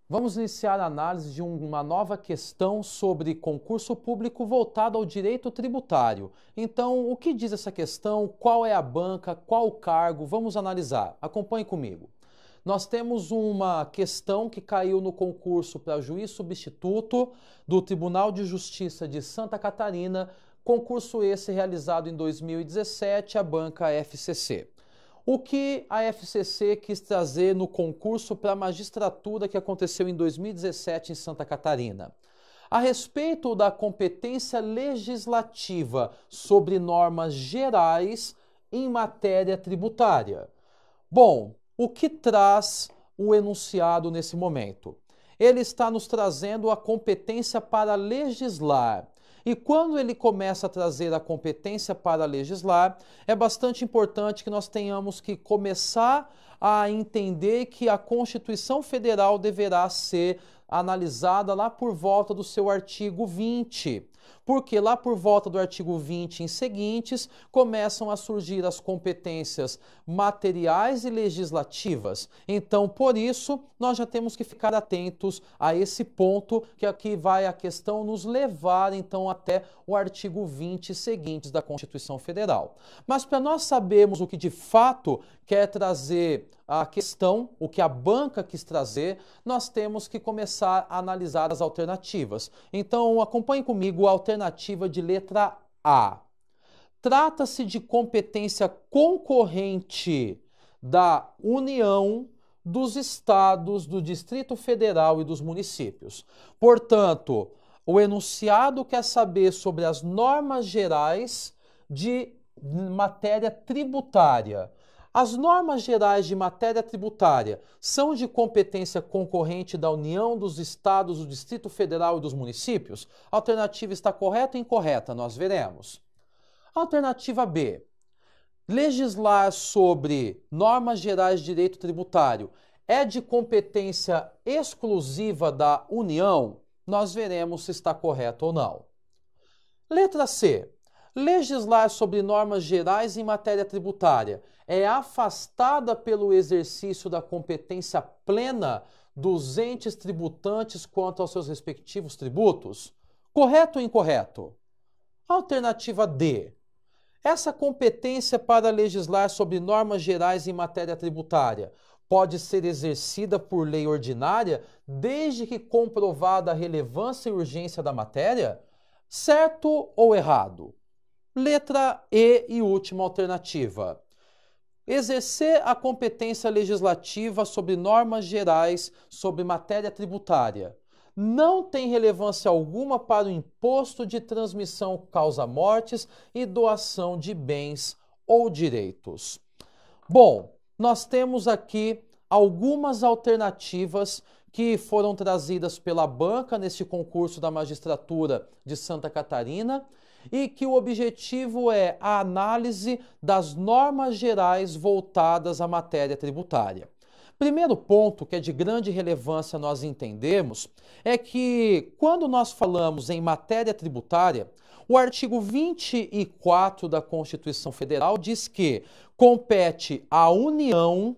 Vamos iniciar a análise de uma nova questão sobre concurso público voltado ao direito tributário. Então, o que diz essa questão? Qual é a banca? Qual o cargo? Vamos analisar. Acompanhe comigo. Nós temos uma questão que caiu no concurso para juiz substituto do Tribunal de Justiça de Santa Catarina, concurso esse realizado em 2017, a banca FCC. O que a FCC quis trazer no concurso para a magistratura que aconteceu em 2017 em Santa Catarina? A respeito da competência legislativa sobre normas gerais em matéria tributária. Bom, o que traz o enunciado nesse momento? Ele está nos trazendo a competência para legislar. E quando ele começa a trazer a competência para legislar, é bastante importante que nós tenhamos que começar a entender que a Constituição Federal deverá ser analisada lá por volta do seu artigo 20. Porque lá por volta do artigo 20 em seguintes, começam a surgir as competências materiais e legislativas. Então, por isso, nós já temos que ficar atentos a esse ponto, que aqui vai a questão nos levar, então, até o artigo 20 seguintes da Constituição Federal. Mas para nós sabermos o que de fato quer trazer a questão, o que a banca quis trazer, nós temos que começar a analisar as alternativas. Então, acompanhe comigo a alternativa de letra A. Trata-se de competência concorrente da União, dos estados, do Distrito Federal e dos municípios. Portanto, o enunciado quer saber sobre as normas gerais de matéria tributária. As normas gerais de matéria tributária são de competência concorrente da União, dos estados, do Distrito Federal e dos municípios? A alternativa está correta ou incorreta? Nós veremos. Alternativa B. Legislar sobre normas gerais de direito tributário é de competência exclusiva da União? Nós veremos se está correto ou não. Letra C. Legislar sobre normas gerais em matéria tributária é afastada pelo exercício da competência plena dos entes tributantes quanto aos seus respectivos tributos? Correto ou incorreto? Alternativa D. Essa competência para legislar sobre normas gerais em matéria tributária pode ser exercida por lei ordinária desde que comprovada a relevância e urgência da matéria? Certo ou errado? Letra E última alternativa. Exercer a competência legislativa sobre normas gerais sobre matéria tributária não tem relevância alguma para o imposto de transmissão causa-mortes e doação de bens ou direitos. Bom, nós temos aqui algumas alternativas que foram trazidas pela banca neste concurso da magistratura de Santa Catarina e que o objetivo é a análise das normas gerais voltadas à matéria tributária. Primeiro ponto que é de grande relevância nós entendermos é que quando nós falamos em matéria tributária, o artigo 24 da Constituição Federal diz que compete à União,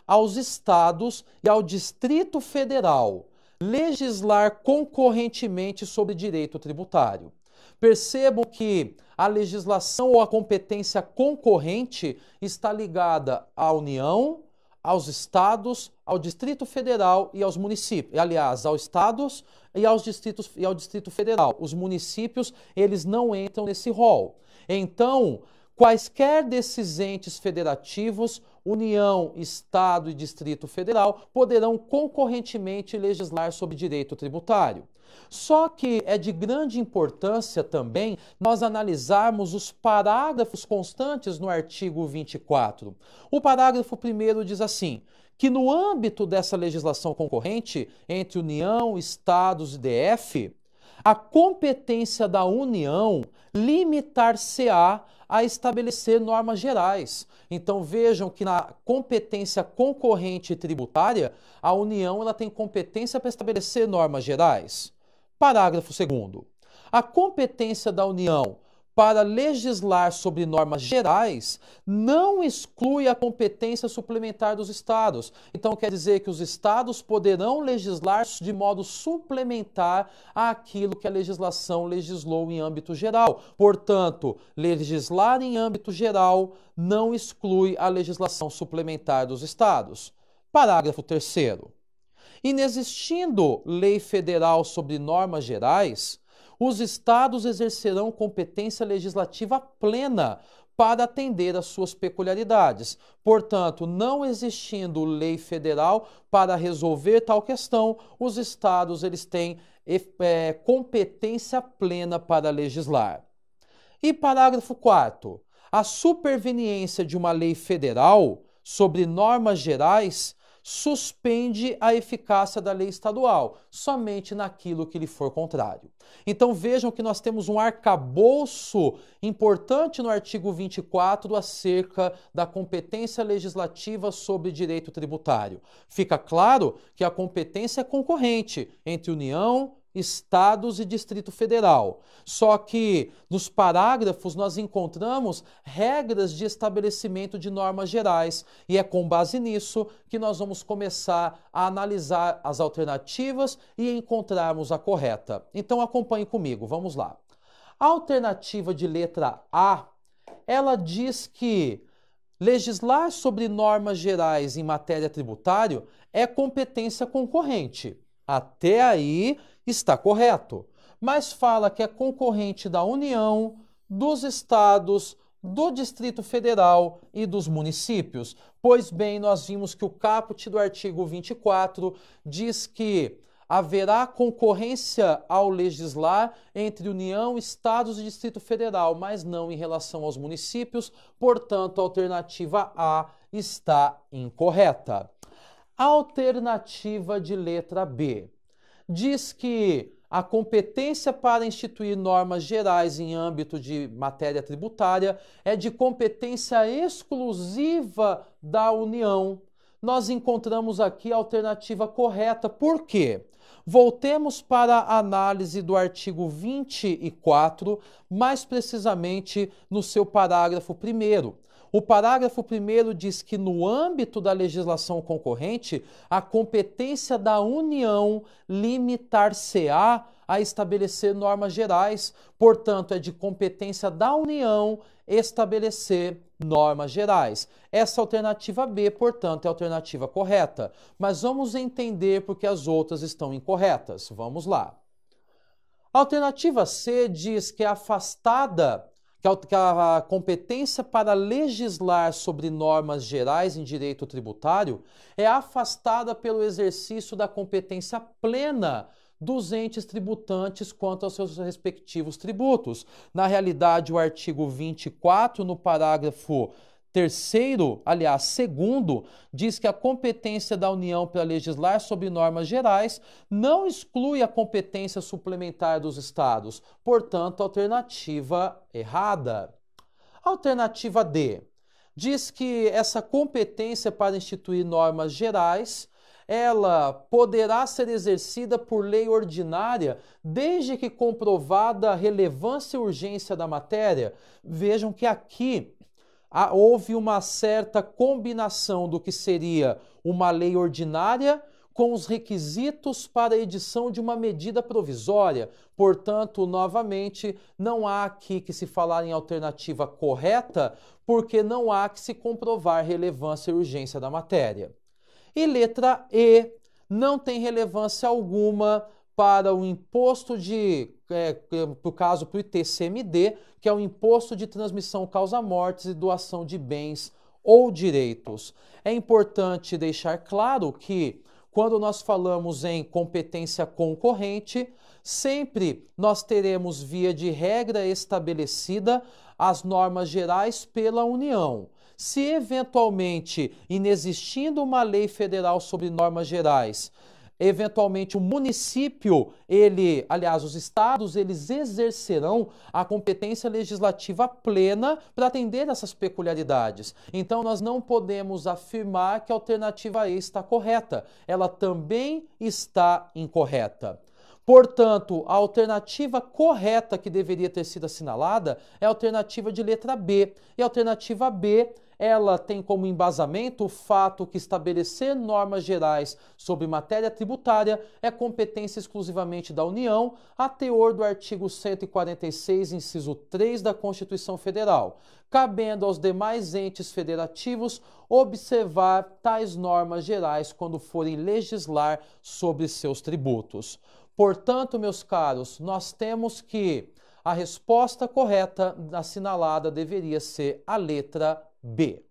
aos estados e ao Distrito Federal legislar concorrentemente sobre direito tributário. Percebam que a legislação ou a competência concorrente está ligada à União, aos estados, ao Distrito Federal e aos municípios. Aliás, aos estados e ao Distrito Federal. Os municípios, eles não entram nesse rol. Então, quaisquer desses entes federativos, União, Estado e Distrito Federal, poderão concorrentemente legislar sobre direito tributário. Só que é de grande importância também nós analisarmos os parágrafos constantes no artigo 24. O parágrafo 1º diz assim, que no âmbito dessa legislação concorrente entre União, Estados e DF, a competência da União limitar-se-á a estabelecer normas gerais. Então vejam que na competência concorrente tributária, a União ela tem competência para estabelecer normas gerais. Parágrafo 2º. A competência da União para legislar sobre normas gerais não exclui a competência suplementar dos estados. Então, quer dizer que os estados poderão legislar de modo suplementar àquilo que a legislação legislou em âmbito geral. Portanto, legislar em âmbito geral não exclui a legislação suplementar dos estados. Parágrafo 3º. Inexistindo lei federal sobre normas gerais, os estados exercerão competência legislativa plena para atender às suas peculiaridades. Portanto, não existindo lei federal para resolver tal questão, os estados eles têm competência plena para legislar. E parágrafo 4º. A superveniência de uma lei federal sobre normas gerais suspende a eficácia da lei estadual, somente naquilo que lhe for contrário. Então vejam que nós temos um arcabouço importante no artigo 24 acerca da competência legislativa sobre direito tributário. Fica claro que a competência é concorrente entre União, Estados e Distrito Federal. Só que nos parágrafos nós encontramos regras de estabelecimento de normas gerais e é com base nisso que nós vamos começar a analisar as alternativas e encontrarmos a correta. Então acompanhe comigo, vamos lá. A alternativa de letra A, ela diz que legislar sobre normas gerais em matéria tributária é competência concorrente. Até aí está correto, mas fala que é concorrente da União, dos estados, do Distrito Federal e dos municípios. Pois bem, nós vimos que o caput do artigo 24 diz que haverá concorrência ao legislar entre União, estados e Distrito Federal, mas não em relação aos municípios, portanto, a alternativa A está incorreta. A alternativa de letra B diz que a competência para instituir normas gerais em âmbito de matéria tributária é de competência exclusiva da União. Nós encontramos aqui a alternativa correta. Por quê? Voltemos para a análise do artigo 24, mais precisamente no seu parágrafo 1º. O parágrafo 1º diz que no âmbito da legislação concorrente, a competência da União limitar-se-á a estabelecer normas gerais. Portanto, é de competência da União estabelecer normas gerais. Essa alternativa B, portanto, é a alternativa correta. Mas vamos entender porque as outras estão incorretas. Vamos lá. A alternativa C diz que é afastada que a competência para legislar sobre normas gerais em direito tributário é afastada pelo exercício da competência plena dos entes tributantes quanto aos seus respectivos tributos. Na realidade, o artigo 24, no parágrafo 2º, diz que a competência da União para legislar sobre normas gerais não exclui a competência suplementar dos estados. Portanto, alternativa errada. Alternativa D diz que essa competência para instituir normas gerais ela poderá ser exercida por lei ordinária desde que comprovada a relevância e urgência da matéria. Vejam que aqui houve uma certa combinação do que seria uma lei ordinária com os requisitos para a edição de uma medida provisória. Portanto, novamente, não há aqui que se falar em alternativa correta, porque não há que se comprovar relevância e urgência da matéria. E letra E não tem relevância alguma para o imposto por caso para o ITCMD, que é o Imposto de Transmissão Causa-Mortes e Doação de Bens ou Direitos. É importante deixar claro que, quando nós falamos em competência concorrente, sempre nós teremos, via de regra estabelecida, as normas gerais pela União. Se eventualmente, inexistindo uma lei federal sobre normas gerais, eventualmente o município, os estados, eles exercerão a competência legislativa plena para atender essas peculiaridades. Então, nós não podemos afirmar que a alternativa E está correta. Ela também está incorreta. Portanto, a alternativa correta que deveria ter sido assinalada é a alternativa de letra B. E a alternativa B, ela tem como embasamento o fato que estabelecer normas gerais sobre matéria tributária é competência exclusivamente da União, a teor do artigo 146, inciso 3 da Constituição Federal, cabendo aos demais entes federativos observar tais normas gerais quando forem legislar sobre seus tributos. Portanto, meus caros, nós temos que a resposta correta assinalada deveria ser a letra B.